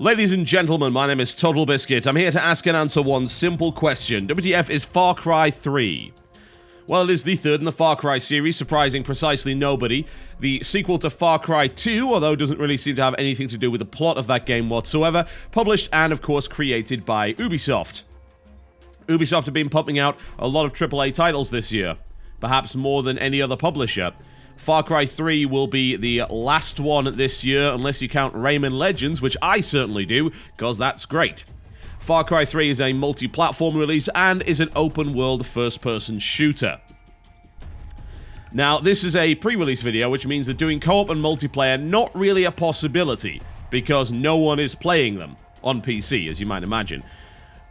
Ladies and gentlemen, my name is TotalBiscuit. I'm here to ask and answer one simple question. WTF is Far Cry 3? Well, it is the third in the Far Cry series, surprising precisely nobody. The sequel to Far Cry 2, although it doesn't really seem to have anything to do with the plot of that game whatsoever, published and, of course, created by Ubisoft. Ubisoft have been pumping out a lot of AAA titles this year, perhaps more than any other publisher. Far Cry 3 will be the last one this year, unless you count Rayman Legends, which I certainly do, because that's great. Far Cry 3 is a multi-platform release and is an open-world first-person shooter. Now, this is a pre-release video, which means that doing co-op and multiplayer not really a possibility, because no one is playing them on PC, as you might imagine.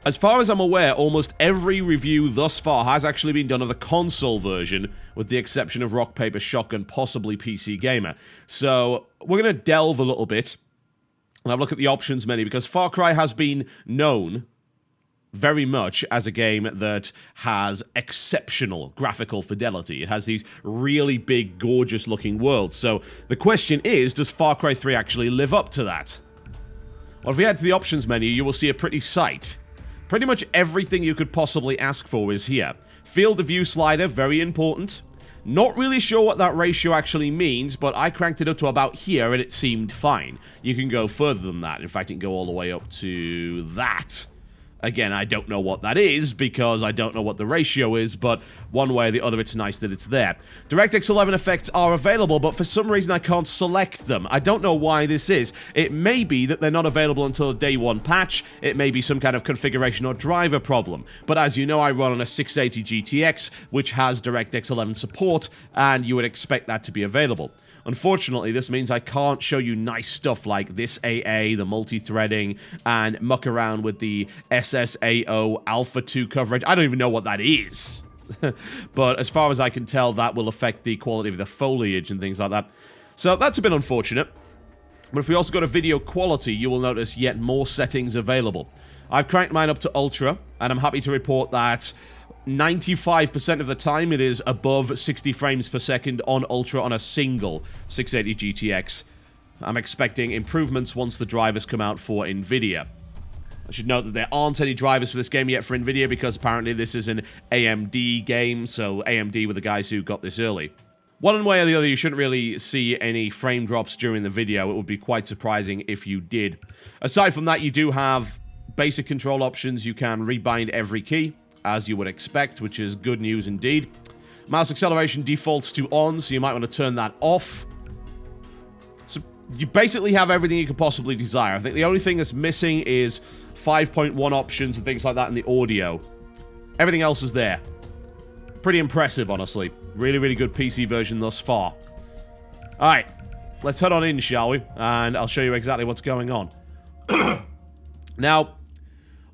As far as I'm aware, almost every review thus far has actually been done of the console version, with the exception of Rock, Paper, Shotgun, possibly PC Gamer. So, we're going to delve a little bit and have a look at the options menu, because Far Cry has been known very much as a game that has exceptional graphical fidelity. It has these really big, gorgeous-looking worlds. So, the question is, does Far Cry 3 actually live up to that? Well, if we head to the options menu, you will see a pretty sight. Pretty much everything you could possibly ask for is here. Field of view slider, very important. Not really sure what that ratio actually means, but I cranked it up to about here and it seemed fine. You can go further than that. In fact, it can go all the way up to that. Again, I don't know what that is, because I don't know what the ratio is, but one way or the other, it's nice that it's there. DirectX 11 effects are available, but for some reason I can't select them. I don't know why this is. It may be that they're not available until a day one patch. It may be some kind of configuration or driver problem. But as you know, I run on a 680 GTX, which has DirectX 11 support, and you would expect that to be available. Unfortunately, this means I can't show you nice stuff like this AA, the multi-threading, and muck around with the SSAO Alpha 2 coverage. I don't even know what that is. But as far as I can tell, that will affect the quality of the foliage and things like that. So that's a bit unfortunate. But if we also go to video quality, you will notice yet more settings available. I've cranked mine up to Ultra, and I'm happy to report that 95% of the time it is above 60 frames per second on Ultra on a single 680 GTX. I'm expecting improvements once the drivers come out for Nvidia. I should note that there aren't any drivers for this game yet for Nvidia, because apparently this is an AMD game, so AMD were the guys who got this early. One way or the other, you shouldn't really see any frame drops during the video. It would be quite surprising if you did. Aside from that, you do have basic control options. You can rebind every key, as you would expect, which is good news indeed. Mouse acceleration defaults to on, so you might want to turn that off. So you basically have everything you could possibly desire. I think the only thing that's missing is 5.1 options and things like that in the audio. Everything else is there. Pretty impressive, honestly. Really, really good PC version thus far. Alright, let's head on in, shall we? And I'll show you exactly what's going on. Now,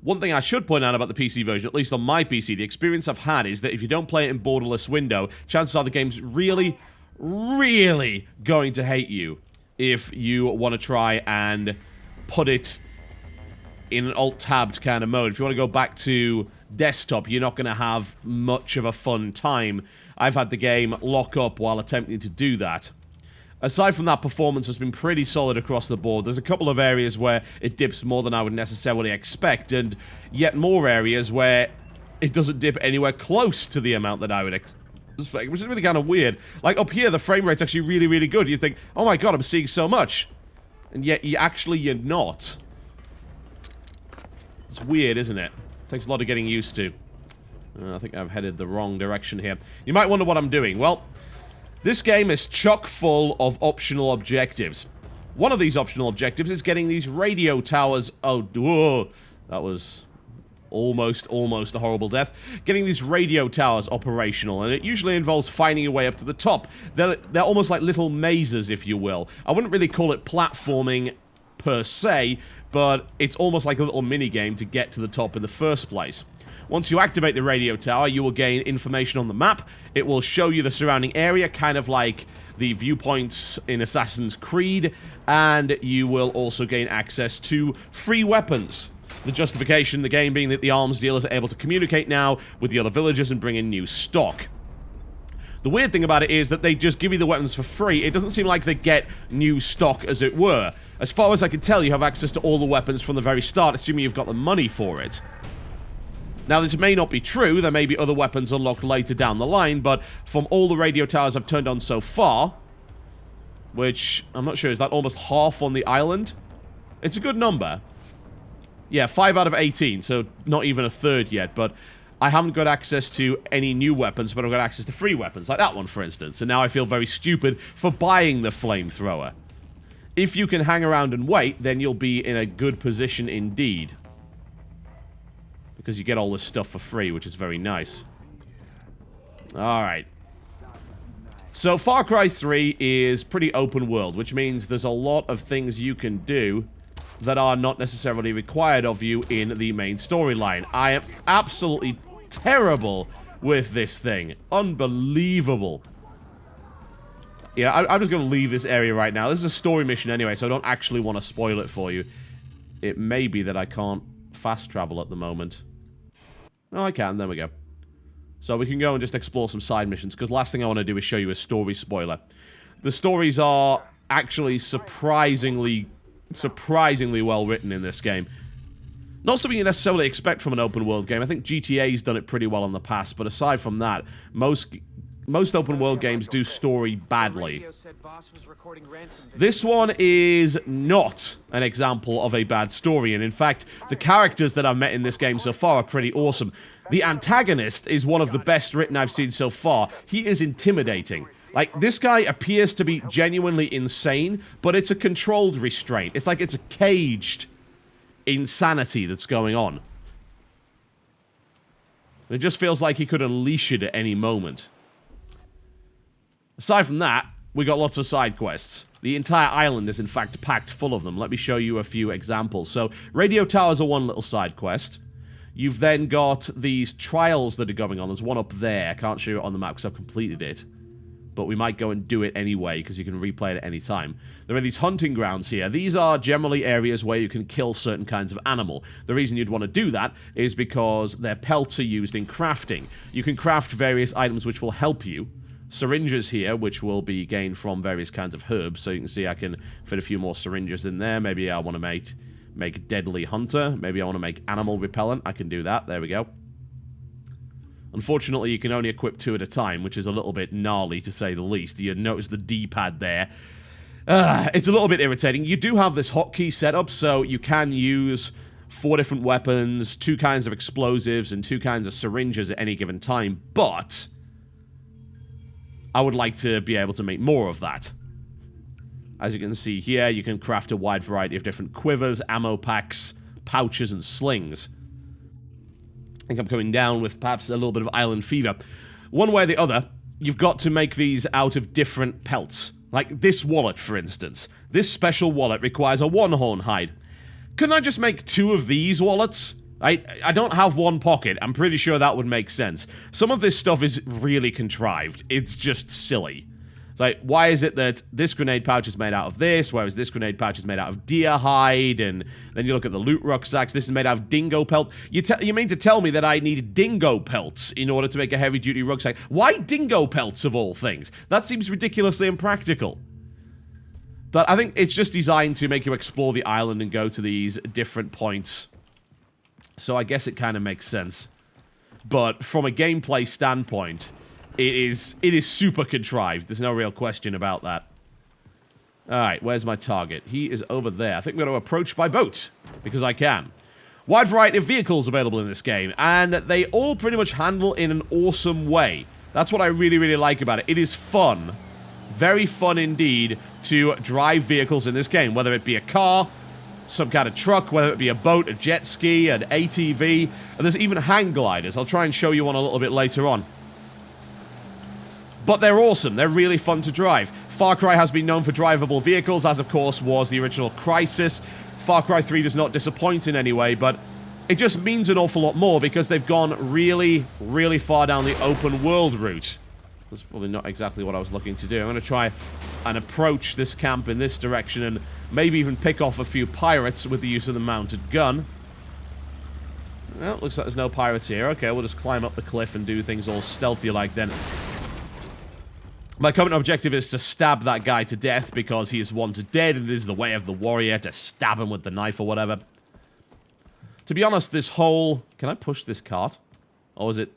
one thing I should point out about the PC version, at least on my PC, the experience I've had is that if you don't play it in borderless window, chances are the game's really, really going to hate you if you want to try and put it in an alt-tabbed kind of mode. If you want to go back to desktop, you're not going to have much of a fun time. I've had the game lock up while attempting to do that. Aside from that, performance has been pretty solid across the board. There's a couple of areas where it dips more than I would necessarily expect, and yet more areas where it doesn't dip anywhere close to the amount that I would expect, which is really kind of weird. Like, up here, the frame rate's actually really, really good. You think, oh my god, I'm seeing so much. And yet, you're not. It's weird, isn't it? Takes a lot of getting used to. I think I've headed the wrong direction here. You might wonder what I'm doing. Well, this game is chock full of optional objectives. One of these optional objectives is getting these radio towers. Oh, whoa, that was almost a horrible death. Getting these radio towers operational, and it usually involves finding your way up to the top. They're almost like little mazes, if you will. I wouldn't really call it platforming per se, but it's almost like a little mini-game to get to the top in the first place. Once you activate the radio tower, you will gain information on the map. It will show you the surrounding area, kind of like the viewpoints in Assassin's Creed, and you will also gain access to free weapons. The justification in the game being that the arms dealers are able to communicate now with the other villagers and bring in new stock. The weird thing about it is that they just give you the weapons for free. It doesn't seem like they get new stock, as it were. As far as I can tell, you have access to all the weapons from the very start, assuming you've got the money for it. Now, this may not be true. There may be other weapons unlocked later down the line, but from all the radio towers I've turned on so far, which, I'm not sure, is that almost half on the island? It's a good number. Yeah, 5 out of 18, so not even a third yet, but I haven't got access to any new weapons, but I've got access to free weapons, like that one, for instance, and now I feel very stupid for buying the flamethrower. If you can hang around and wait, then you'll be in a good position indeed. Because you get all this stuff for free, which is very nice. Alright. So, Far Cry 3 is pretty open world, which means there's a lot of things you can do that are not necessarily required of you in the main storyline. I am absolutely terrible with this thing. Unbelievable. Yeah, I'm just going to leave this area right now. This is a story mission anyway, so I don't actually want to spoil it for you. It may be that I can't fast travel at the moment. Oh, I can. There we go. So we can go and just explore some side missions, because last thing I want to do is show you a story spoiler. The stories are actually surprisingly well written in this game. Not something you necessarily expect from an open world game. I think GTA's done it pretty well in the past, but aside from that, most open world games do story badly. This one is not an example of a bad story, and in fact, the characters that I've met in this game so far are pretty awesome. The antagonist is one of the best written I've seen so far. He is intimidating. Like, this guy appears to be genuinely insane, but it's a controlled restraint. It's like it's a caged insanity that's going on. It just feels like he could unleash it at any moment. Aside from that, we got lots of side quests. The entire island is in fact packed full of them. Let me show you a few examples. So, radio towers are one little side quest. You've then got these trials that are going on. There's one up there. I can't show you it on the map because I've completed it. But we might go and do it anyway, because you can replay it at any time. There are these hunting grounds here. These are generally areas where you can kill certain kinds of animal. The reason you'd want to do that is because their pelts are used in crafting. You can craft various items which will help you. Syringes here, which will be gained from various kinds of herbs. So you can see I can fit a few more syringes in there. Maybe I want to make Deadly Hunter. Maybe I want to make Animal Repellent. I can do that. There we go. Unfortunately, you can only equip 2 at a time, which is a little bit gnarly, to say the least. You notice the D-pad there. It's a little bit irritating. You do have this hotkey setup, so you can use 4 different weapons, 2 kinds of explosives, and 2 kinds of syringes at any given time, but I would like to be able to make more of that. As you can see here, you can craft a wide variety of different quivers, ammo packs, pouches, and slings. I think I'm coming down with perhaps a little bit of island fever. One way or the other, you've got to make these out of different pelts. Like this wallet, for instance. This special wallet requires a 1-horn hide. Couldn't I just make 2 of these wallets? I don't have 1 pocket. I'm pretty sure that would make sense. Some of this stuff is really contrived. It's just silly. It's like, why is it that this grenade pouch is made out of this, whereas this grenade pouch is made out of deer hide, and then you look at the loot rucksacks, this is made out of dingo pelt. You mean to tell me that I need dingo pelts in order to make a heavy-duty rucksack? Why dingo pelts, of all things? That seems ridiculously impractical. But I think it's just designed to make you explore the island and go to these different points. So I guess it kind of makes sense. But from a gameplay standpoint, it is super contrived. There's no real question about that. Alright, where's my target? He is over there. I think I'm going to approach by boat, because I can. Wide variety of vehicles available in this game, and they all pretty much handle in an awesome way. That's what I really, really like about it. It is fun, very fun indeed, to drive vehicles in this game, whether it be a car, some kind of truck, whether it be a boat, a jet ski, an ATV, and there's even hang gliders. I'll try and show you one a little bit later on. But they're awesome. They're really fun to drive. Far Cry has been known for drivable vehicles, as of course was the original Crysis. Far Cry 3 does not disappoint in any way, but it just means an awful lot more because they've gone really, really far down the open world route. That's probably not exactly what I was looking to do. I'm going to try and approach this camp in this direction and maybe even pick off a few pirates with the use of the mounted gun. Well, looks like there's no pirates here. Okay, we'll just climb up the cliff and do things all stealthy like then. My current objective is to stab that guy to death because he is wanted dead and it is the way of the warrior to stab him with the knife or whatever. To be honest, this whole... Can I push this cart? Or is it...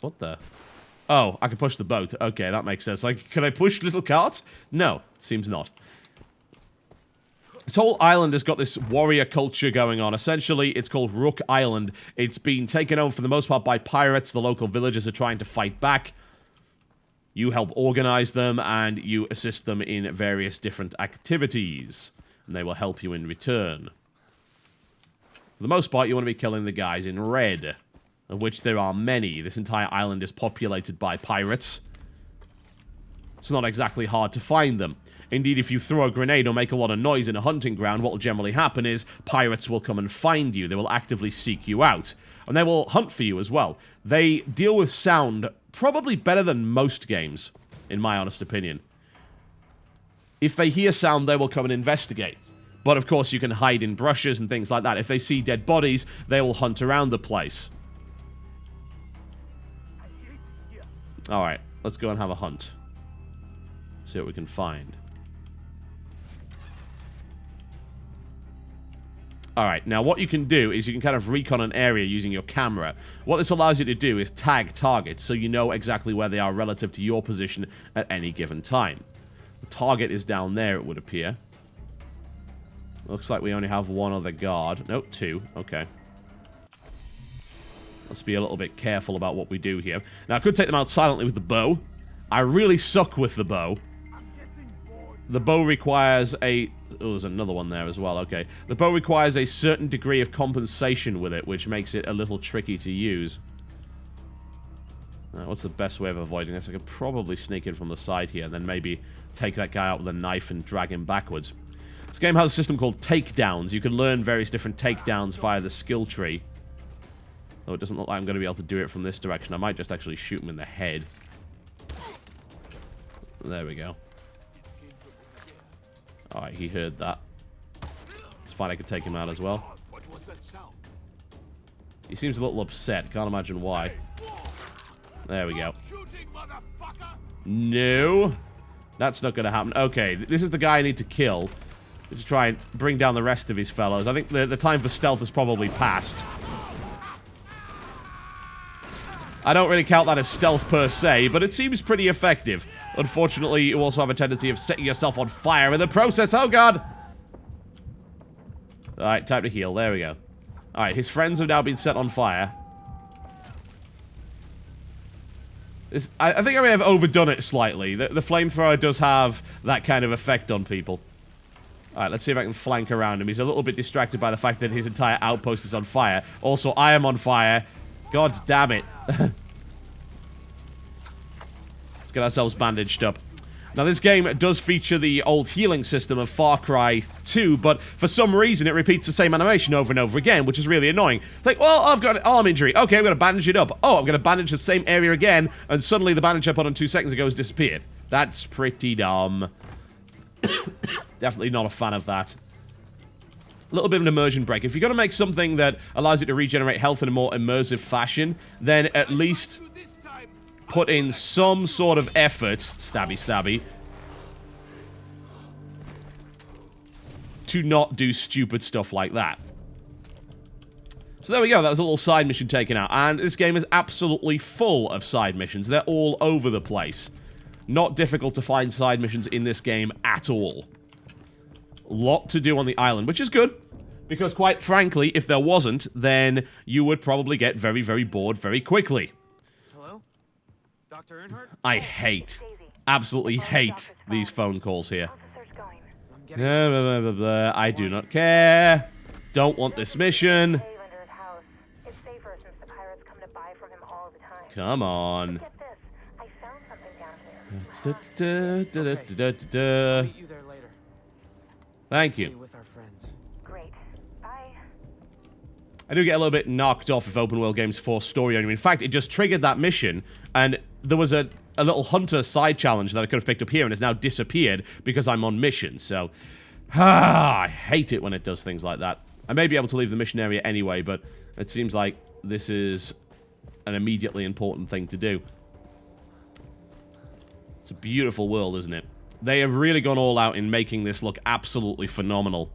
What the... Oh, I can push the boat. Okay, that makes sense. Like, can I push little carts? No, seems not. This whole island has got this warrior culture going on. Essentially, it's called Rook Island. It's been taken over for the most part by pirates. The local villagers are trying to fight back. You help organize them, and you assist them in various different activities. And they will help you in return. For the most part, you want to be killing the guys in red, of which there are many. This entire island is populated by pirates. It's not exactly hard to find them. Indeed, if you throw a grenade or make a lot of noise in a hunting ground, what will generally happen is pirates will come and find you. They will actively seek you out. And they will hunt for you as well. They deal with sound probably better than most games, in my honest opinion. If they hear sound, they will come and investigate. But of course, you can hide in brushes and things like that. If they see dead bodies, they will hunt around the place. Alright, let's go and have a hunt. See what we can find. Alright, now what you can do is you can kind of recon an area using your camera. What this allows you to do is tag targets, so you know exactly where they are relative to your position at any given time. The target is down there, it would appear. Looks like we only have one other guard. Nope, two. Okay. Let's be a little bit careful about what we do here. Now, I could take them out silently with the bow. I really suck with the bow. The bow requires a... Oh, there's another one there as well. Okay. The bow requires a certain degree of compensation with it, which makes it a little tricky to use. What's the best way of avoiding this? I could probably sneak in from the side here and then maybe take that guy out with a knife and drag him backwards. This game has a system called takedowns. You can learn various different takedowns via the skill tree. Though it doesn't look like I'm going to be able to do it from this direction. I might just actually shoot him in the head. There we go. Alright, he heard that. It's fine, I could take him out as well. He seems a little upset. Can't imagine why. There we go. No. That's not going to happen. Okay, this is the guy I need to kill. To try and bring down the rest of his fellows. I think the time for stealth has probably passed. I don't really count that as stealth per se, but it seems pretty effective. Unfortunately, you also have a tendency of setting yourself on fire in the process. Oh, God! Alright, time to heal. There we go. Alright, his friends have now been set on fire. I think I may have overdone it slightly. The flamethrower does have that kind of effect on people. Alright, let's see if I can flank around him. He's a little bit distracted by the fact that his entire outpost is on fire. Also, I am on fire. God damn it. Let's get ourselves bandaged up. Now, this game does feature the old healing system of Far Cry 2, but for some reason it repeats the same animation over and over again, which is really annoying. It's like, well, I've got an arm injury. Okay, I'm going to bandage it up. Oh, I'm going to bandage the same area again, and suddenly the bandage I put on 2 seconds ago has disappeared. That's pretty dumb. Definitely not a fan of that. A little bit of an immersion break. If you're going to make something that allows you to regenerate health in a more immersive fashion, then at least put in some sort of effort, stabby stabby, to not do stupid stuff like that. So there we go, that was a little side mission taken out, and this game is absolutely full of side missions. They're all over the place. Not difficult to find side missions in this game at all. Lot to do on the island, which is good, because quite frankly, if there wasn't, then you would probably get very, very bored very quickly. Hello? Dr. Earnhardt? I hate, absolutely hate these phone calls here. I'm Blah, blah, blah, blah. I do not care. Don't want this mission. Come on. Meet you there later. Thank you. With our friends. Great. Bye. I do get a little bit knocked off if open world games force story on you. In fact, it just triggered that mission, and there was a little hunter side challenge that I could have picked up here and has now disappeared because I'm on mission, so... I hate it when it does things like that. I may be able to leave the mission area anyway, but it seems like this is an immediately important thing to do. It's a beautiful world, isn't it? They have really gone all out in making this look absolutely phenomenal.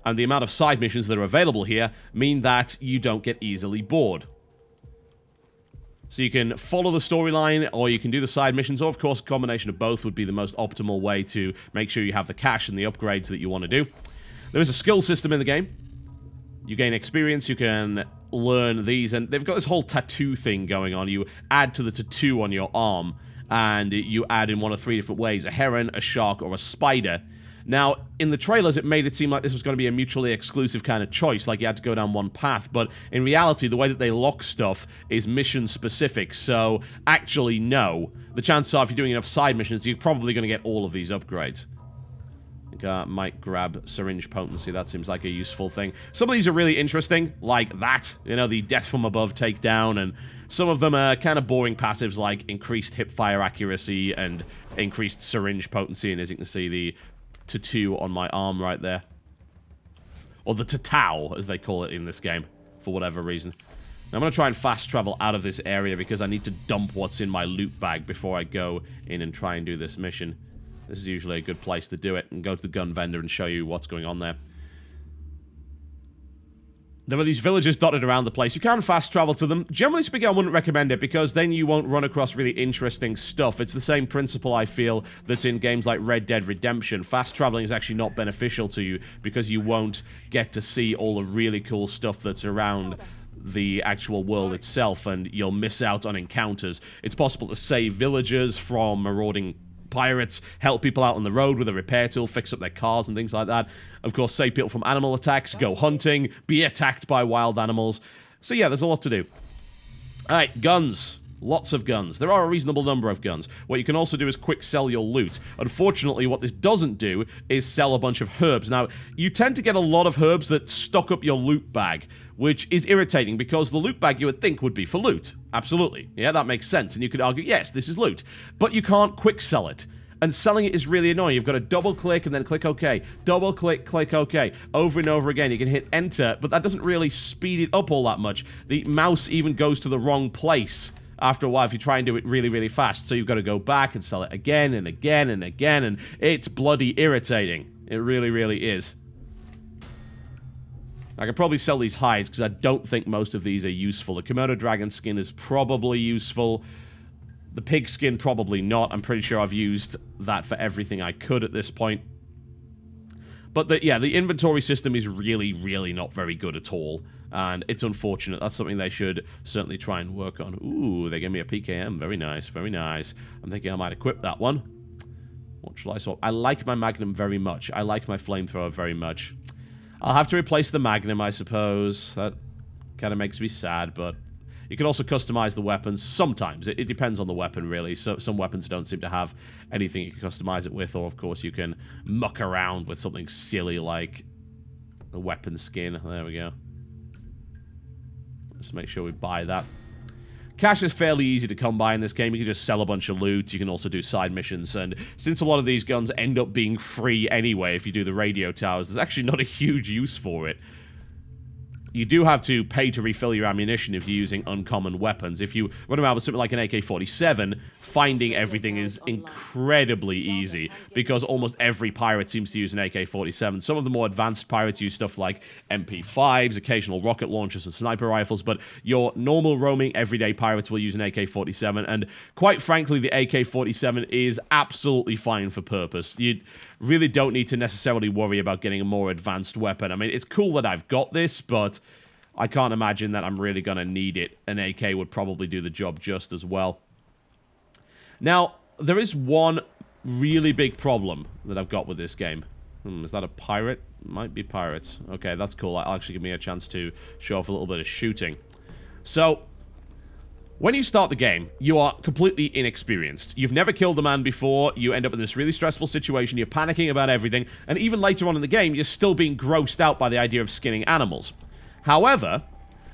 And the amount of side missions that are available here mean that you don't get easily bored. So you can follow the storyline, or you can do the side missions, or of course a combination of both would be the most optimal way to make sure you have the cash and the upgrades that you want to do. There is a skill system in the game. You gain experience, you can learn these, and they've got this whole tattoo thing going on. You add to the tattoo on your arm, and you add in one of 3 different ways: a heron, a shark, or a spider. Now, in the trailers, it made it seem like this was going to be a mutually exclusive kind of choice, like you had to go down one path, but in reality, the way that they lock stuff is mission-specific, so actually, no. The chances are, if you're doing enough side missions, you're probably going to get all of these upgrades. I think I might grab syringe potency, that seems like a useful thing. Some of these are really interesting, like that, you know, the death from above takedown, and some of them are kind of boring passives like increased hipfire accuracy and increased syringe potency, and as you can see, the tattoo on my arm right there. Or the tatau, as they call it in this game, for whatever reason. Now, I'm going to try and fast travel out of this area because I need to dump what's in my loot bag before I go in and try and do this mission. This is usually a good place to do it, and go to the gun vendor and show you what's going on there. There are these villages dotted around the place. You can fast travel to them. Generally speaking, I wouldn't recommend it because then you won't run across really interesting stuff. It's the same principle, I feel, that's in games like Red Dead Redemption. Fast traveling is actually not beneficial to you because you won't get to see all the really cool stuff that's around the actual world itself, and you'll miss out on encounters. It's possible to save villagers from marauding pirates, help people out on the road with a repair tool, fix up their cars and things like that. Of course, save people from animal attacks, go hunting, be attacked by wild animals. So yeah, there's a lot to do. Alright, guns. Lots of guns. There are a reasonable number of guns. What you can also do is quick sell your loot. Unfortunately, what this doesn't do is sell a bunch of herbs. Now, you tend to get a lot of herbs that stock up your loot bag, which is irritating because the loot bag you would think would be for loot. Absolutely. Yeah, that makes sense. And you could argue, yes, this is loot. But you can't quick sell it. And selling it is really annoying. You've got to double click and then click OK. Double click, click OK. Over and over again. You can hit enter, but that doesn't really speed it up all that much. The mouse even goes to the wrong place after a while if you try and do it really, really fast. So you've got to go back and sell it again and again and again, and it's bloody irritating. It really, really is. I could probably sell these hides because I don't think most of these are useful. The Komodo dragon skin is probably useful. The pig skin, probably not. I'm pretty sure I've used that for everything I could at this point. But yeah, the inventory system is really, really not very good at all. And it's unfortunate. That's something they should certainly try and work on. Ooh, they gave me a PKM. Very nice, very nice. I'm thinking I might equip that one. What shall I swap? I like my Magnum very much. I like my flamethrower very much. I'll have to replace the Magnum, I suppose. That kind of makes me sad, but you can also customize the weapons sometimes. It depends on the weapon, really. So some weapons don't seem to have anything you can customize it with, or of course you can muck around with something silly like the weapon skin. There we go. Just make sure we buy that. Cash is fairly easy to come by in this game. You can just sell a bunch of loot. You can also do side missions. And since a lot of these guns end up being free anyway if you do the radio towers, there's actually not a huge use for it. You do have to pay to refill your ammunition if you're using uncommon weapons. If you run around with something like an AK-47, finding everything is incredibly easy because almost every pirate seems to use an AK-47. Some of the more advanced pirates use stuff like MP5s, occasional rocket launchers, and sniper rifles, but your normal roaming everyday pirates will use an AK-47, and quite frankly, the AK-47 is absolutely fine for purpose. You really don't need to necessarily worry about getting a more advanced weapon. I mean, it's cool that I've got this, but I can't imagine that I'm really going to need it. An AK would probably do the job just as well. Now, there is one really big problem that I've got with this game. Is that a pirate? Might be pirates. Okay, that's cool. That'll actually give me a chance to show off a little bit of shooting. So, when you start the game, you are completely inexperienced. You've never killed a man before, you end up in this really stressful situation, you're panicking about everything, and even later on in the game, you're still being grossed out by the idea of skinning animals. However,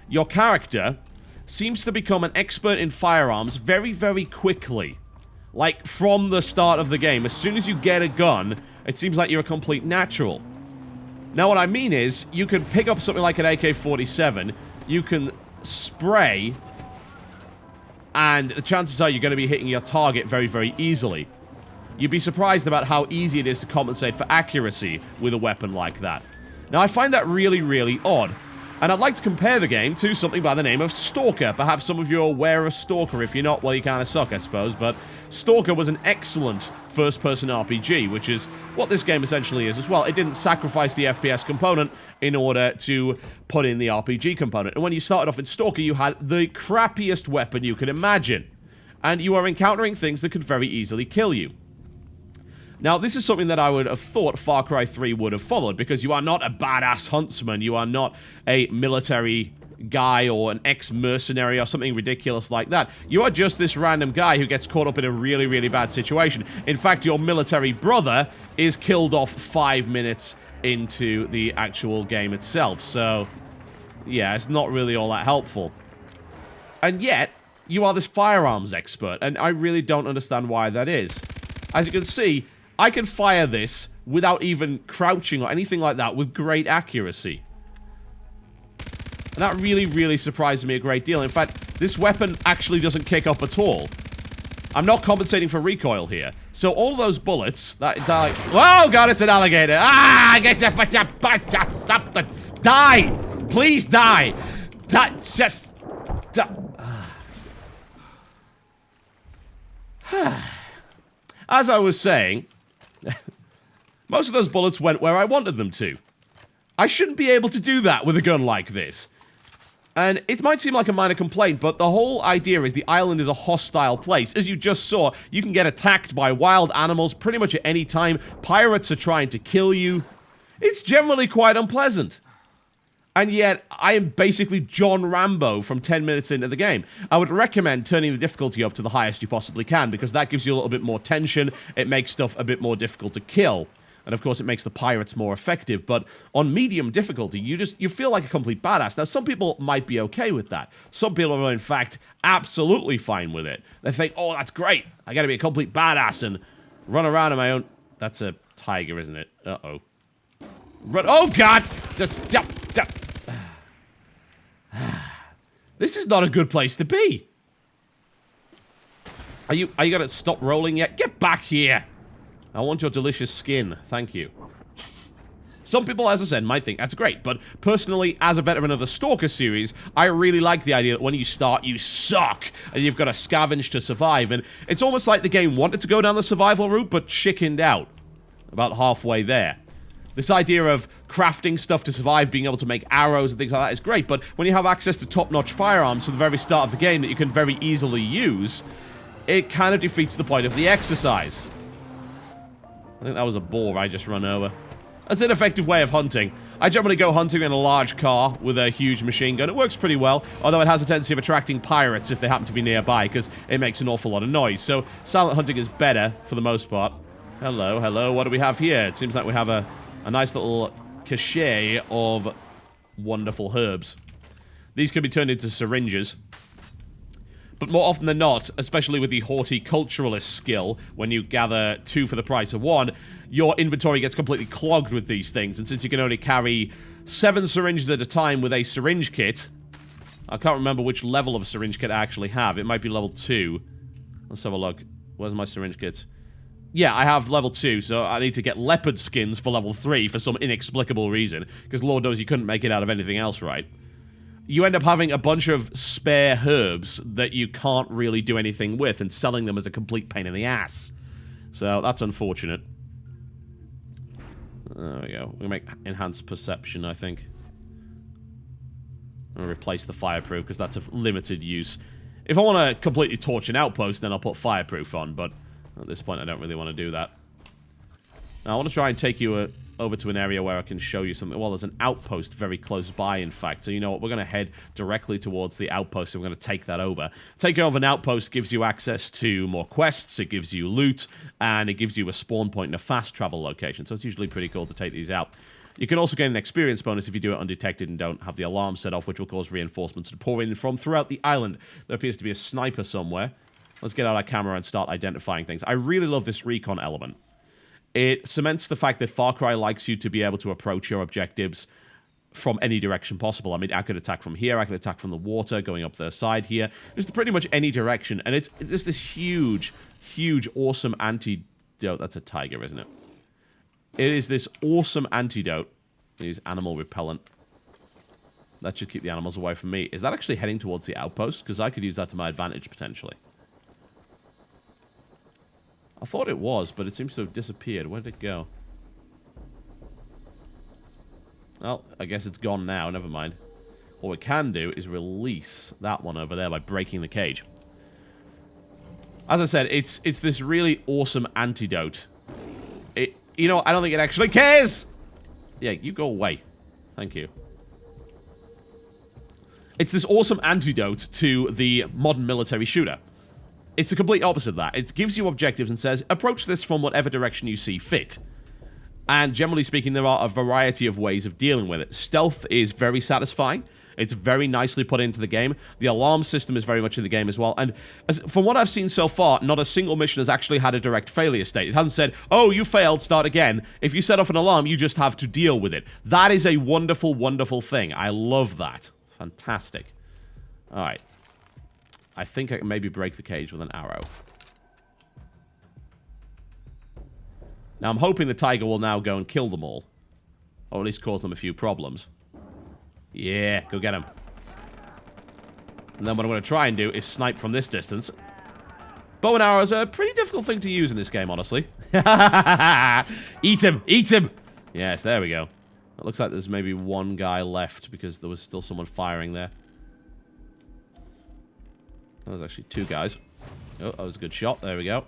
your character seems to become an expert in firearms very, very quickly. Like, from the start of the game. As soon as you get a gun, it seems like you're a complete natural. Now, what I mean is, you can pick up something like an AK-47, you can spray, and the chances are you're going to be hitting your target very, very easily. you'd be surprised about how easy it is to compensate for accuracy with a weapon like that. Now, I find that really, really odd. And I'd like to compare the game to something by the name of Stalker. Perhaps some of you are aware of Stalker. If you're not, well, you kind of suck, I suppose. But Stalker was an excellent first-person RPG, which is what this game essentially is as well. It didn't sacrifice the FPS component in order to put in the RPG component. And when you started off in Stalker, you had the crappiest weapon you could imagine. And you are encountering things that could very easily kill you. Now, this is something that I would have thought Far Cry 3 would have followed, because you are not a badass huntsman, you are not a military guy or an ex-mercenary or something ridiculous like that. You are just this random guy who gets caught up in a really, really bad situation. In fact, your military brother is killed off 5 minutes into the actual game itself, so yeah, it's not really all that helpful. And yet, you are this firearms expert, and I really don't understand why that is. As you can see, I can fire this without even crouching or anything like that with great accuracy. And that really, really surprised me a great deal. In fact, this weapon actually doesn't kick up at all. I'm not compensating for recoil here. So all those bullets, that's like, oh god, it's an alligator. Ah, get something. Die! Please die! Just die. As I was saying, most of those bullets went where I wanted them to. I shouldn't be able to do that with a gun like this. And it might seem like a minor complaint, but the whole idea is the island is a hostile place. As you just saw, you can get attacked by wild animals pretty much at any time. Pirates are trying to kill you. It's generally quite unpleasant. And yet, I am basically John Rambo from 10 minutes into the game. I would recommend turning the difficulty up to the highest you possibly can, because that gives you a little bit more tension, it makes stuff a bit more difficult to kill. And of course, it makes the pirates more effective, but on medium difficulty, you feel like a complete badass. Now, some people might be okay with that. Some people are, in fact, absolutely fine with it. They think, oh, that's great, I gotta be a complete badass and run around on my own... That's a tiger, isn't it? Uh-oh. Run... Oh, God! Just jump. This is not a good place to be. Are you gonna stop rolling yet? Get back here! I want your delicious skin. Thank you. Some people, as I said, might think that's great, but personally, as a veteran of the Stalker series, I really like the idea that when you start, you suck, and you've got to scavenge to survive, and it's almost like the game wanted to go down the survival route, but chickened out. About halfway there. This idea of crafting stuff to survive, being able to make arrows and things like that is great, but when you have access to top-notch firearms from the very start of the game that you can very easily use, it kind of defeats the point of the exercise. I think that was a boar I just run over. That's an effective way of hunting. I generally go hunting in a large car with a huge machine gun. It works pretty well, although it has a tendency of attracting pirates if they happen to be nearby, because it makes an awful lot of noise. So silent hunting is better, for the most part. Hello, hello, what do we have here? It seems like we have a nice little cachet of wonderful herbs. These can be turned into syringes. But more often than not, especially with the horticulturalist skill, when you gather 2 for the price of 1, your inventory gets completely clogged with these things. And since you can only carry 7 syringes at a time with a syringe kit, I can't remember which level of syringe kit I actually have. It might be level 2. Let's have a look. Where's my syringe kit? Yeah, I have level 2, so I need to get leopard skins for level 3 for some inexplicable reason. Because Lord knows you couldn't make it out of anything else, right? You end up having a bunch of spare herbs that you can't really do anything with, and selling them as a complete pain in the ass. So, that's unfortunate. There we go. We'll make enhanced perception, I think. I'm gonna replace the fireproof, because that's of limited use. If I want to completely torch an outpost, then I'll put fireproof on, but at this point I don't really want to do that. Now, I want to try and take you over to an area where I can show you something. Well, there's an outpost very close by, in fact. So, you know what? We're going to head directly towards the outpost, and we're going to take that over. Taking over an outpost gives you access to more quests, it gives you loot, and it gives you a spawn point and a fast travel location. So it's usually pretty cool to take these out. You can also gain an experience bonus if you do it undetected and don't have the alarm set off, which will cause reinforcements to pour in from throughout the island. There appears to be a sniper somewhere. Let's get out our camera and start identifying things. I really love this recon element. It cements the fact that Far Cry likes you to be able to approach your objectives from any direction possible. I mean, I could attack from here, I could attack from the water, going up the side here. Just pretty much any direction. And it's just this huge, huge, awesome antidote. That's a tiger, isn't it? It is this awesome antidote. Use animal repellent. That should keep the animals away from me. Is that actually heading towards the outpost? Because I could use that to my advantage, potentially. I thought it was, but it seems to have disappeared. Where did it go? Well, I guess it's gone now. Never mind. What we can do is release that one over there by breaking the cage. As I said, it's this really awesome antidote. You know, I don't think it actually cares! Yeah, you go away. Thank you. It's this awesome antidote to the modern military shooter. It's the complete opposite of that. It gives you objectives and says, approach this from whatever direction you see fit. And generally speaking, there are a variety of ways of dealing with it. Stealth is very satisfying. It's very nicely put into the game. The alarm system is very much in the game as well. And from what I've seen so far, not a single mission has actually had a direct failure state. It hasn't said, oh, you failed, start again. If you set off an alarm, you just have to deal with it. That is a wonderful, wonderful thing. I love that. Fantastic. All right. I think I can maybe break the cage with an arrow. Now, I'm hoping the tiger will now go and kill them all. Or at least cause them a few problems. Yeah, go get him. And then what I'm going to try and do is snipe from this distance. Bow and arrow is a pretty difficult thing to use in this game, honestly. Eat him! Eat him! Yes, there we go. It looks like there's maybe one guy left because there was still someone firing there. That was actually two guys. Oh, that was a good shot. There we go.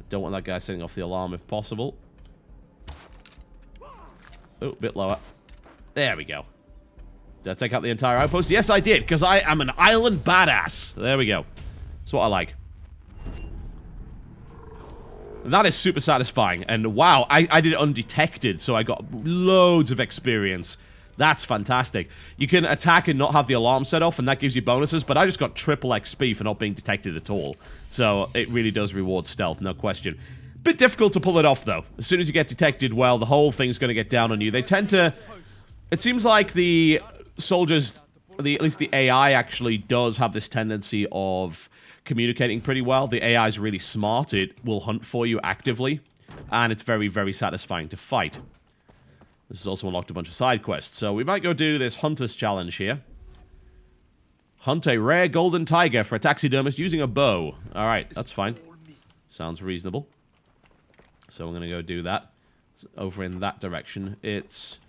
Don't want that guy setting off the alarm if possible. Oh, a bit lower. There we go. Did I take out the entire outpost? Yes, I did, because I am an island badass. There we go. That's what I like. That is super satisfying. And wow, I did it undetected, so I got loads of experience. That's fantastic. You can attack and not have the alarm set off, and that gives you bonuses, but I just got triple XP for not being detected at all. So it really does reward stealth, no question. Bit difficult to pull it off, though. As soon as you get detected, well, the whole thing's going to get down on you. They tend to... It seems like the soldiers, at least the AI actually does have this tendency of communicating pretty well. The AI is really smart. It will hunt for you actively, and it's very, very satisfying to fight. This has also unlocked a bunch of side quests, so we might go do this Hunter's Challenge here. Hunt a rare golden tiger for a taxidermist using a bow. Alright, that's fine. Sounds reasonable. So we're gonna go do that. It's over in that direction. It's...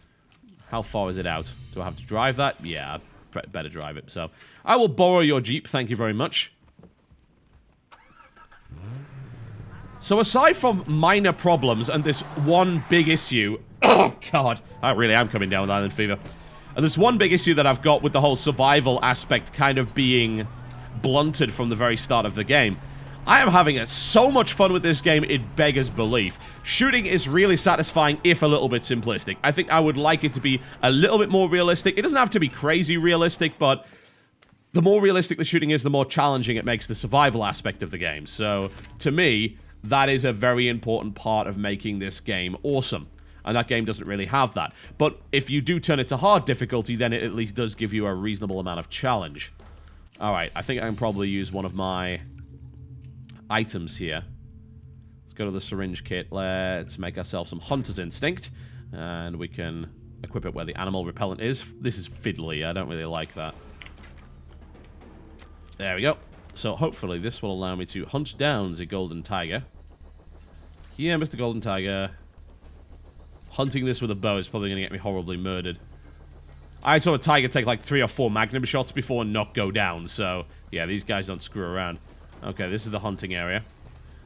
How far is it out? Do I have to drive that? Yeah, I'd better drive it. So, I will borrow your Jeep, thank you very much. So aside from minor problems and this one big issue... Oh, God. I really am coming down with island fever. And there's one big issue that I've got with the whole survival aspect kind of being blunted from the very start of the game. I am having so much fun with this game, it beggars belief. Shooting is really satisfying, if a little bit simplistic. I think I would like it to be a little bit more realistic. It doesn't have to be crazy realistic, but the more realistic the shooting is, the more challenging it makes the survival aspect of the game. So, to me, that is a very important part of making this game awesome. And that game doesn't really have that. But if you do turn it to hard difficulty, then it at least does give you a reasonable amount of challenge. Alright, I think I can probably use one of my items here. Let's go to the syringe kit. Let's make ourselves some Hunter's Instinct. And we can equip it where the animal repellent is. This is fiddly. I don't really like that. There we go. So hopefully this will allow me to hunt down the golden tiger. Here, Mr. Golden Tiger. Hunting this with a bow is probably going to get me horribly murdered. I saw a tiger take like 3 or 4 magnum shots before and not go down, so yeah, these guys don't screw around. Okay, this is the hunting area.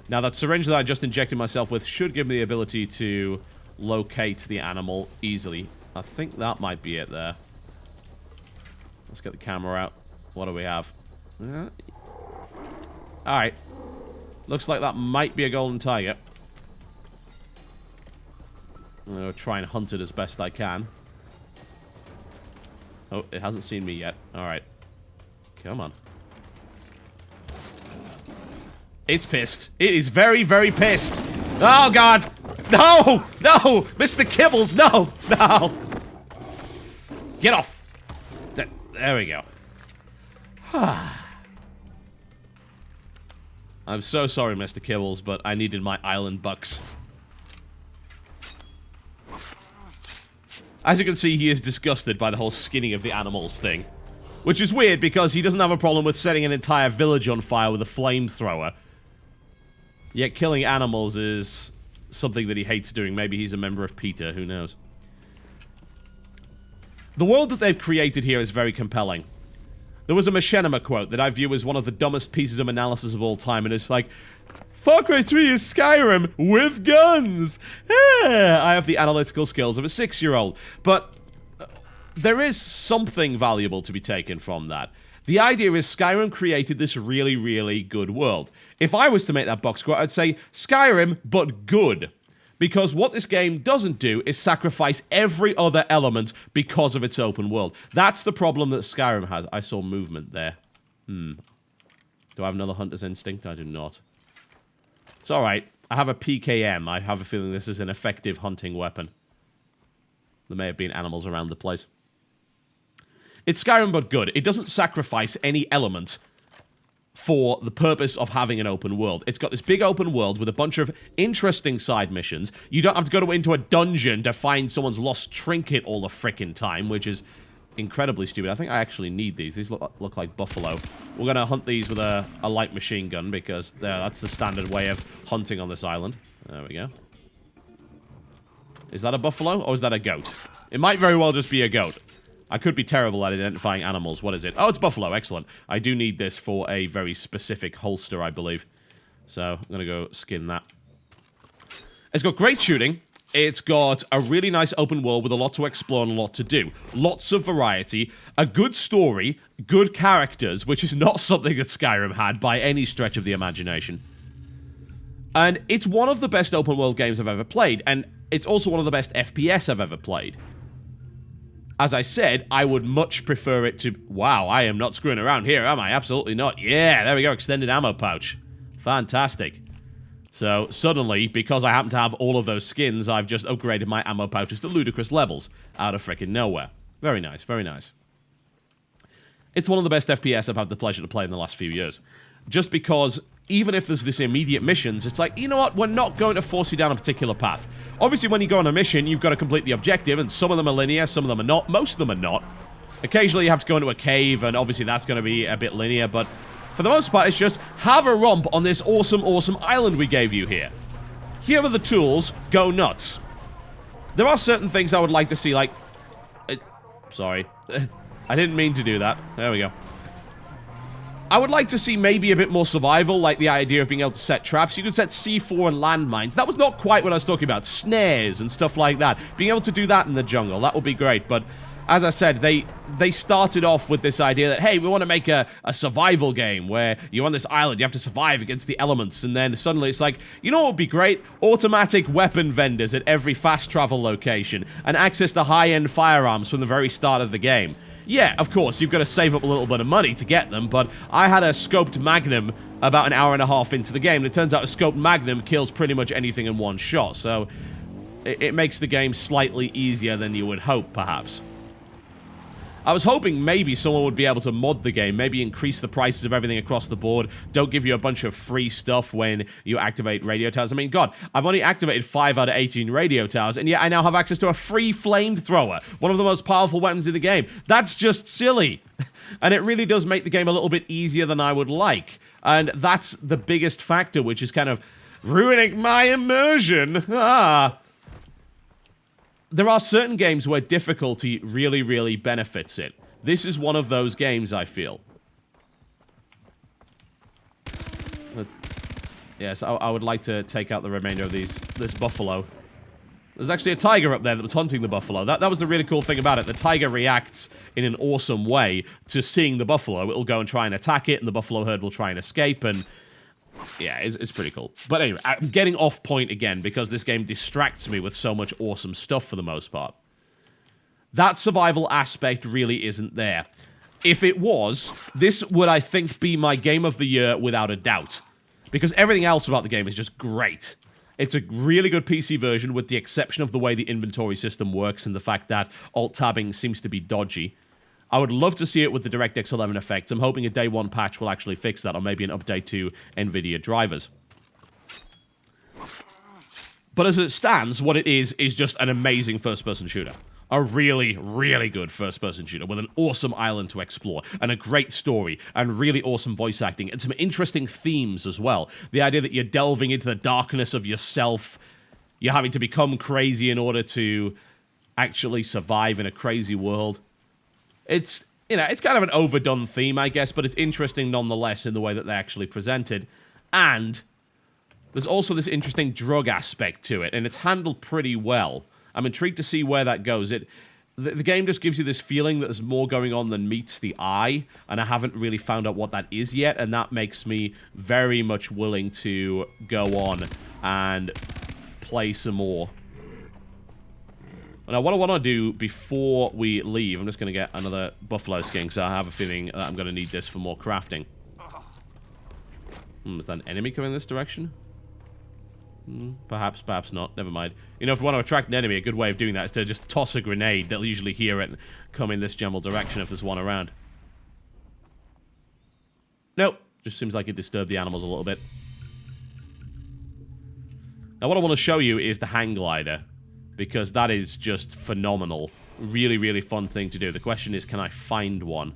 Now that syringe that I just injected myself with should give me the ability to locate the animal easily. I think that might be it there. Let's get the camera out. What do we have? Alright. Looks like that might be a golden tiger. I'm going to try and hunt it as best I can. Oh, it hasn't seen me yet. Alright. Come on. It's pissed. It is very, very pissed. Oh, God. No! No! Mr. Kibbles, no! No! Get off. There we go. I I'm so sorry, Mr. Kibbles, but I needed my island bucks. As you can see, he is disgusted by the whole skinning of the animals thing. Which is weird, because he doesn't have a problem with setting an entire village on fire with a flamethrower. Yet killing animals is something that he hates doing. Maybe he's a member of PETA, who knows. The world that they've created here is very compelling. There was a Machinima quote that I view as one of the dumbest pieces of analysis of all time, and it's like, Far Cry 3 is Skyrim with guns! I have the analytical skills of a 6-year-old. But there is something valuable to be taken from that. The idea is Skyrim created this really, really good world. If I was to make that box quote, I'd say Skyrim, but good. Because what this game doesn't do is sacrifice every other element because of its open world. That's the problem that Skyrim has. I saw movement there. Do I have another hunter's instinct? I do not. It's alright. I have a PKM. I have a feeling this is an effective hunting weapon. There may have been animals around the place. It's Skyrim, but good. It doesn't sacrifice any element for the purpose of having an open world. It's got this big open world with a bunch of interesting side missions. You don't have to go into a dungeon to find someone's lost trinket all the frickin' time, which is incredibly stupid. I think I actually need these. These look like buffalo. We're gonna hunt these with a light machine gun, because that's the standard way of hunting on this island. There we go. Is that a buffalo, or is that a goat? It might very well just be a goat. I could be terrible at identifying animals. What is it? Oh, it's buffalo. Excellent. I do need this for a very specific holster, I believe. So, I'm gonna go skin that. It's got great shooting. It's got a really nice open world with a lot to explore and a lot to do. Lots of variety, a good story, good characters, which is not something that Skyrim had by any stretch of the imagination. And it's one of the best open world games I've ever played, and it's also one of the best FPS I've ever played. As I said, I would much prefer it to... Wow, I am not screwing around here, am I? Absolutely not. Yeah, there we go, extended ammo pouch. Fantastic. So, suddenly, because I happen to have all of those skins, I've just upgraded my ammo pouches to ludicrous levels. Out of frickin' nowhere. Very nice, very nice. It's one of the best FPS I've had the pleasure to play in the last few years. Just because, even if there's this immediate missions, it's like, you know what, we're not going to force you down a particular path. Obviously, when you go on a mission, you've got to complete the objective, and some of them are linear, some of them are not. Most of them are not. Occasionally, you have to go into a cave, and obviously that's going to be a bit linear, but for the most part, it's just have a romp on this awesome, awesome island we gave you here. Here are the tools, go nuts. There are certain things I would like to see, like... sorry. I didn't mean to do that. There we go. I would like to see maybe a bit more survival, like the idea of being able to set traps. You could set C4 and landmines. That was not quite what I was talking about. Snares and stuff like that. Being able to do that in the jungle, that would be great. But as I said, they started off with this idea that, hey, we want to make a survival game where you're on this island, you have to survive against the elements, and then suddenly it's like, you know what would be great? Automatic weapon vendors at every fast travel location, and access to high-end firearms from the very start of the game. Yeah, of course, you've got to save up a little bit of money to get them, but I had a scoped Magnum about an hour and a half into the game, and it turns out a scoped Magnum kills pretty much anything in one shot, so it makes the game slightly easier than you would hope, perhaps. I was hoping maybe someone would be able to mod the game, maybe increase the prices of everything across the board, don't give you a bunch of free stuff when you activate radio towers. I mean, God, I've only activated 5 out of 18 radio towers, and yet I now have access to a free flamethrower, one of the most powerful weapons in the game. That's just silly. And it really does make the game a little bit easier than I would like. And that's the biggest factor, which is kind of ruining my immersion. There are certain games where difficulty really, really benefits it. This is one of those games, I feel. Yes, I would like to take out the remainder of this buffalo. There's actually a tiger up there that was hunting the buffalo. That was the really cool thing about it. The tiger reacts in an awesome way to seeing the buffalo. It'll go and try and attack it, and the buffalo herd will try and escape, and... yeah, it's pretty cool. But anyway, I'm getting off point again because this game distracts me with so much awesome stuff for the most part. That survival aspect really isn't there. If it was, this would, I think, be my game of the year without a doubt. Because everything else about the game is just great. It's a really good PC version with the exception of the way the inventory system works and the fact that alt-tabbing seems to be dodgy. I would love to see it with the DirectX 11 effects. I'm hoping a day one patch will actually fix that, or maybe an update to NVIDIA drivers. But as it stands, what it is just an amazing first-person shooter. A really, really good first-person shooter with an awesome island to explore, and a great story, and really awesome voice acting, and some interesting themes as well. The idea that you're delving into the darkness of yourself, you're having to become crazy in order to actually survive in a crazy world. It's, you know, it's kind of an overdone theme, I guess, but it's interesting nonetheless in the way that they actually present it. And there's also this interesting drug aspect to it, and it's handled pretty well. I'm intrigued to see where that goes. The game just gives you this feeling that there's more going on than meets the eye, and I haven't really found out what that is yet, and that makes me very much willing to go on and play some more. Now, what I want to do before we leave, I'm just going to get another buffalo skin, because I have a feeling that I'm going to need this for more crafting. Is that an enemy coming this direction? Perhaps, perhaps not. Never mind. You know, if we want to attract an enemy, a good way of doing that is to just toss a grenade. They'll usually hear it and come in this general direction if there's one around. Nope. Just seems like it disturbed the animals a little bit. Now, what I want to show you is the hang glider, because that is just phenomenal. Really, really fun thing to do. The question is, can I find one?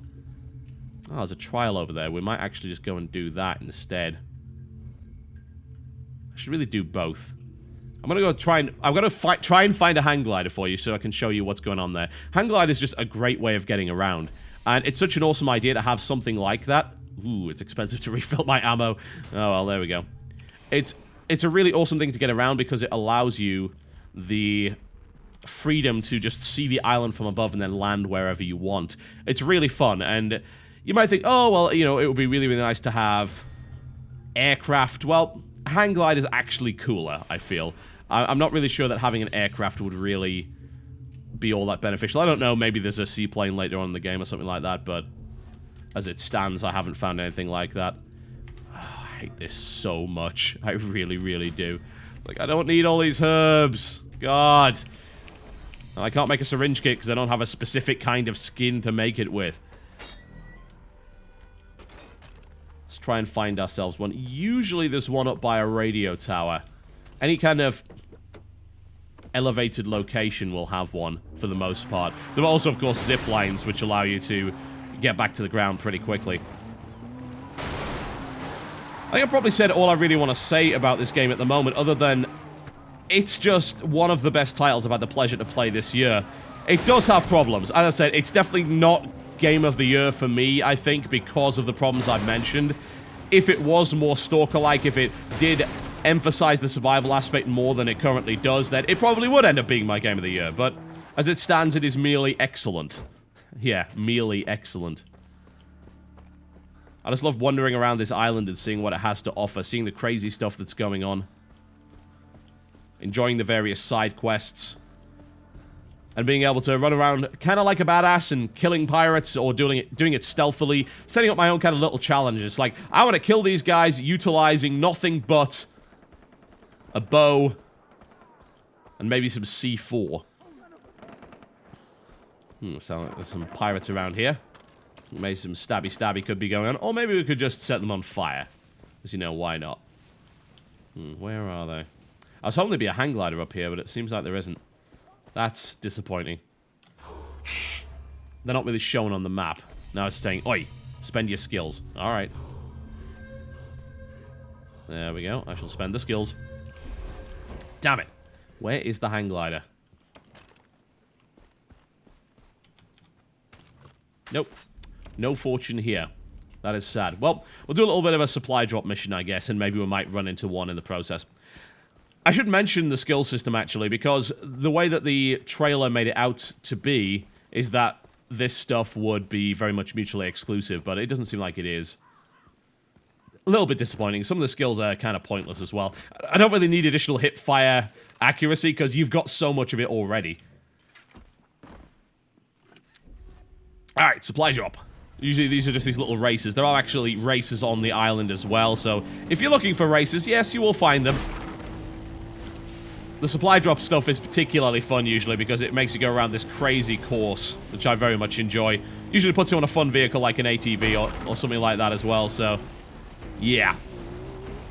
Oh, there's a trial over there. We might actually just go and do that instead. I should really do both. I'm gonna go try and find a hang glider for you so I can show you what's going on there. Hang glider is just a great way of getting around. And it's such an awesome idea to have something like that. Ooh, it's expensive to refill my ammo. Oh, well, there we go. It's a really awesome thing to get around because it allows you the freedom to just see the island from above and then land wherever you want. It's really fun, and you might think, oh, well, you know, it would be really, really nice to have aircraft. Well, hang glide is actually cooler, I feel. I'm not really sure that having an aircraft would really be all that beneficial. I don't know, maybe there's a seaplane later on in the game or something like that, but as it stands, I haven't found anything like that. Oh, I hate this so much. I really, really do. Like, I don't need all these herbs. God. I can't make a syringe kit because I don't have a specific kind of skin to make it with. Let's try and find ourselves one. Usually there's one up by a radio tower. Any kind of elevated location will have one, for the most part. There are also, of course, zip lines, which allow you to get back to the ground pretty quickly. I think I probably said all I really want to say about this game at the moment, other than it's just one of the best titles I've had the pleasure to play this year. It does have problems. As I said, it's definitely not Game of the Year for me, I think, because of the problems I've mentioned. If it was more Stalker-like, if it did emphasize the survival aspect more than it currently does, then it probably would end up being my Game of the Year. But as it stands, it is merely excellent. Yeah, merely excellent. I just love wandering around this island and seeing what it has to offer, seeing the crazy stuff that's going on. Enjoying the various side quests. And being able to run around kind of like a badass and killing pirates or doing it stealthily. Setting up my own kind of little challenges. Like, I want to kill these guys utilizing nothing but a bow and maybe some C4. Sound like there's some pirates around here. Maybe some stabby could be going on. Or maybe we could just set them on fire. Because, you know, why not? Where are they? I was hoping there'd be a hang glider up here, but it seems like there isn't. That's disappointing. They're not really shown on the map. Now it's saying, oi, spend your skills. Alright. There we go. I shall spend the skills. Damn it. Where is the hang glider? Nope. No fortune here. That is sad. Well, we'll do a little bit of a supply drop mission, I guess, and maybe we might run into one in the process. I should mention the skill system, actually, because the way that the trailer made it out to be is that this stuff would be very much mutually exclusive, but it doesn't seem like it is. A little bit disappointing. Some of the skills are kind of pointless as well. I don't really need additional hip-fire accuracy, because you've got so much of it already. Alright, supply drop. Usually these are just these little races. There are actually races on the island as well, so if you're looking for races, yes, you will find them. The supply drop stuff is particularly fun usually because it makes you go around this crazy course, which I very much enjoy. Usually puts you on a fun vehicle like an ATV or something like that as well, so yeah.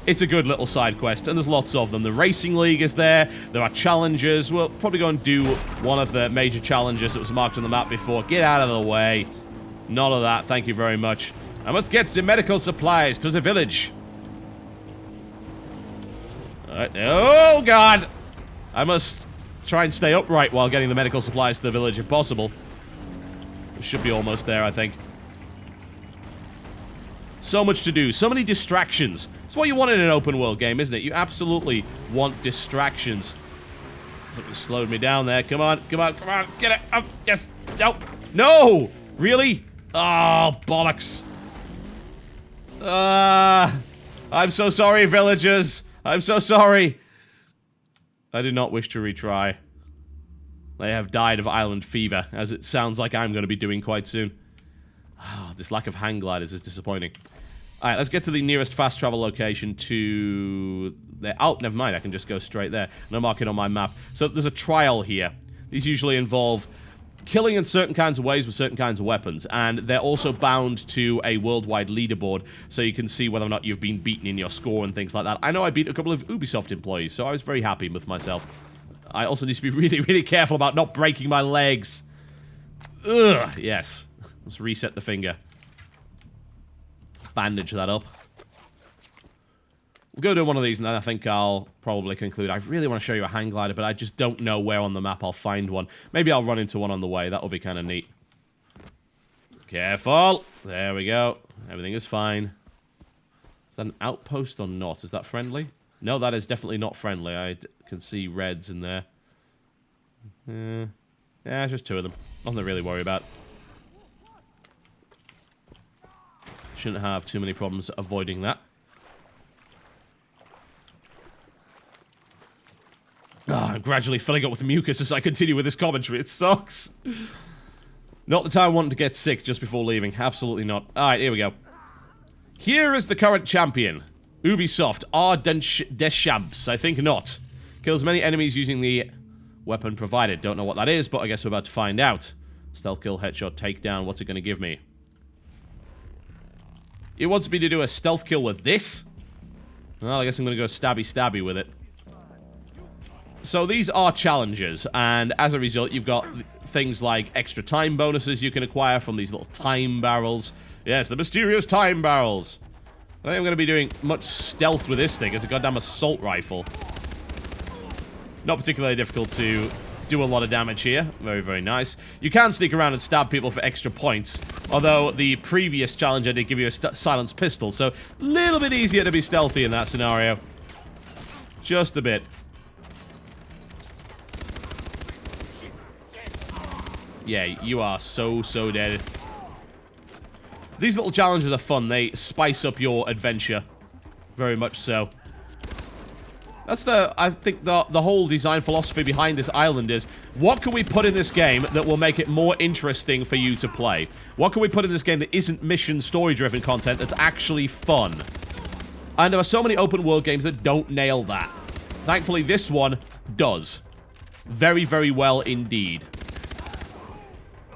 It's a good little side quest, and there's lots of them. The Racing League is there. There are challenges. We'll probably go and do one of the major challenges that was marked on the map before. Get out of the way. None of that, thank you very much. I must get some medical supplies to the village. Alright. Oh, God! I must try and stay upright while getting the medical supplies to the village if possible. We should be almost there, I think. So much to do. So many distractions. It's what you want in an open world game, isn't it? You absolutely want distractions. Something slowed me down there. Come on, come on, come on. Get it up. Yes. No. No! Really? Oh, bollocks. I'm so sorry, villagers. I'm so sorry. I do not wish to retry. They have died of island fever, as it sounds like I'm going to be doing quite soon. Oh, this lack of hang gliders is disappointing. Alright, let's get to the nearest fast travel location to there. Oh, never mind, I can just go straight there. And I'll mark it on my map. So there's a trial here. These usually involve killing in certain kinds of ways with certain kinds of weapons, and they're also bound to a worldwide leaderboard, so you can see whether or not you've been beaten in your score and things like that. I know I beat a couple of Ubisoft employees, so I was very happy with myself. I also need to be really, really careful about not breaking my legs. Ugh, yes. Let's reset the finger. Bandage that up. We'll go to one of these and then I think I'll probably conclude. I really want to show you a hang glider, but I just don't know where on the map I'll find one. Maybe I'll run into one on the way. That'll be kind of neat. Careful. There we go. Everything is fine. Is that an outpost or not? Is that friendly? No, that is definitely not friendly. I can see reds in there. Yeah, it's just two of them. Nothing to really worry about. Shouldn't have too many problems avoiding that. I'm gradually filling up with mucus as I continue with this commentary. It sucks. Not the time I wanted to get sick just before leaving. Absolutely not. Alright, here we go. Here is the current champion. Ubisoft R. Deschamps. I think not. Kills many enemies using the weapon provided. Don't know what that is, but I guess we're about to find out. Stealth kill, headshot, takedown. What's it going to give me? It wants me to do a stealth kill with this? Well, I guess I'm going to go stabby-stabby with it. So these are challenges, and as a result, you've got things like extra time bonuses you can acquire from these little time barrels. Yes, the mysterious time barrels. I think I'm going to be doing much stealth with this thing. It's a goddamn assault rifle. Not particularly difficult to do a lot of damage here. Very, very nice. You can sneak around and stab people for extra points, although the previous challenge I did give you a silenced pistol, so a little bit easier to be stealthy in that scenario. Just a bit. Yeah, you are so dead. These little challenges are fun. They spice up your adventure. Very much so. That's I think the whole design philosophy behind this island is, what can we put in this game that will make it more interesting for you to play? What can we put in this game that isn't mission story-driven content that's actually fun? And there are so many open world games that don't nail that. Thankfully, this one does. Very, very well indeed.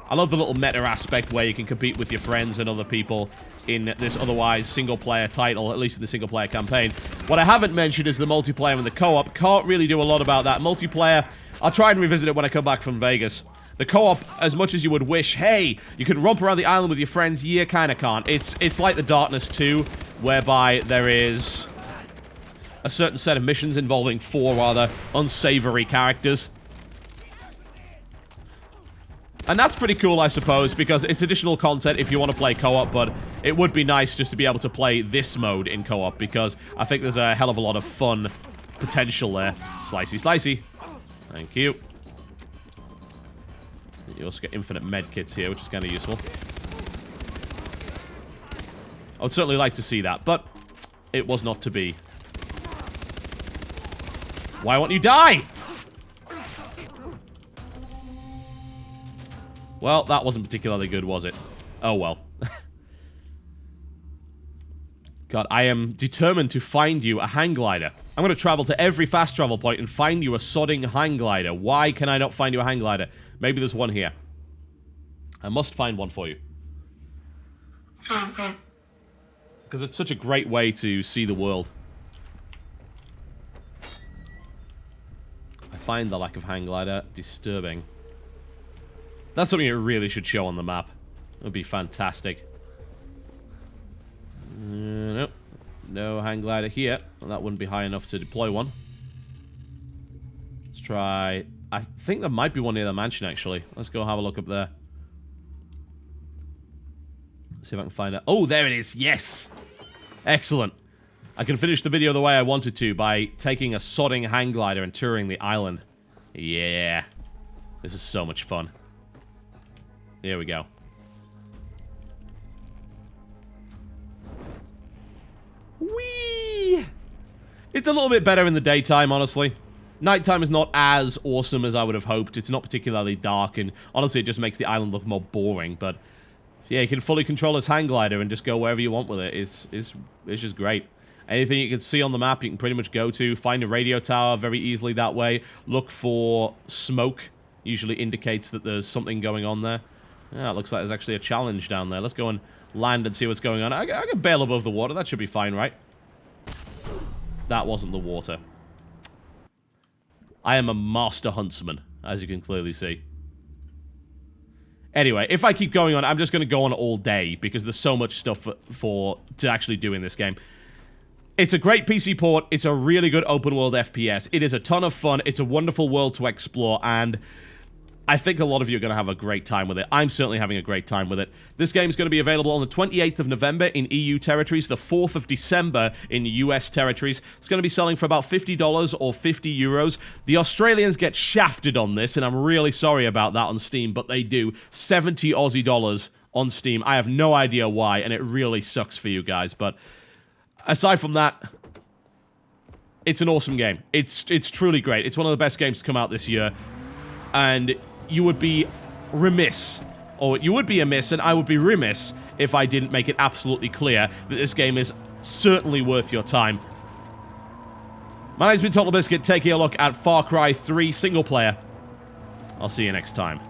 I love the little meta aspect where you can compete with your friends and other people in this otherwise single-player title, at least in the single-player campaign. What I haven't mentioned is the multiplayer and the co-op. Can't really do a lot about that. Multiplayer, I'll try and revisit it when I come back from Vegas. The co-op, as much as you would wish, hey, you can romp around the island with your friends, you kinda can't. It's like the Darkness 2, whereby there is a certain set of missions involving 4 rather unsavory characters. And that's pretty cool, I suppose, because it's additional content if you want to play co-op, but it would be nice just to be able to play this mode in co-op, because I think there's a hell of a lot of fun potential there. Slicey, slicey. Thank you. You also get infinite medkits here, which is kind of useful. I would certainly like to see that, but it was not to be. Why won't you die? Well, that wasn't particularly good, was it? Oh, well. God, I am determined to find you a hang glider. I'm going to travel to every fast travel point and find you a sodding hang glider. Why can I not find you a hang glider? Maybe there's one here. I must find one for you. Because it's such a great way to see the world. I find the lack of hang glider disturbing. That's something it really should show on the map. It would be fantastic. Nope. No hang glider here. Well, that wouldn't be high enough to deploy one. Let's try... I think there might be one near the mansion, actually. Let's go have a look up there. Let's see if I can find it. Oh, there it is. Yes! Excellent. I can finish the video the way I wanted to by taking a sodding hang glider and touring the island. Yeah. This is so much fun. Here we go. Whee! It's a little bit better in the daytime, honestly. Nighttime is not as awesome as I would have hoped. It's not particularly dark, and honestly, it just makes the island look more boring. But yeah, you can fully control this hang glider and just go wherever you want with it. It's just great. Anything you can see on the map, you can pretty much go to. Find a radio tower very easily that way. Look for smoke. Usually indicates that there's something going on there. Yeah, it looks like there's actually a challenge down there. Let's go and land and see what's going on. I can bail above the water. That should be fine, right? That wasn't the water. I am a master huntsman, as you can clearly see. Anyway, if I keep going on, I'm just going to go on all day, because there's so much stuff to actually do in this game. It's a great PC port. It's a really good open-world FPS. It is a ton of fun. It's a wonderful world to explore, and I think a lot of you are going to have a great time with it. I'm certainly having a great time with it. This game is going to be available on the 28th of November in EU territories, the 4th of December in US territories. It's going to be selling for about $50 or 50 euros. The Australians get shafted on this, and I'm really sorry about that on Steam, but they do. 70 Aussie dollars on Steam. I have no idea why, and it really sucks for you guys, but aside from that, it's an awesome game. It's truly great. It's one of the best games to come out this year, and you would be remiss, or you would be amiss, and I would be remiss if I didn't make it absolutely clear that this game is certainly worth your time. My name's been TotalBiscuit, taking a look at Far Cry 3 single player. I'll see you next time.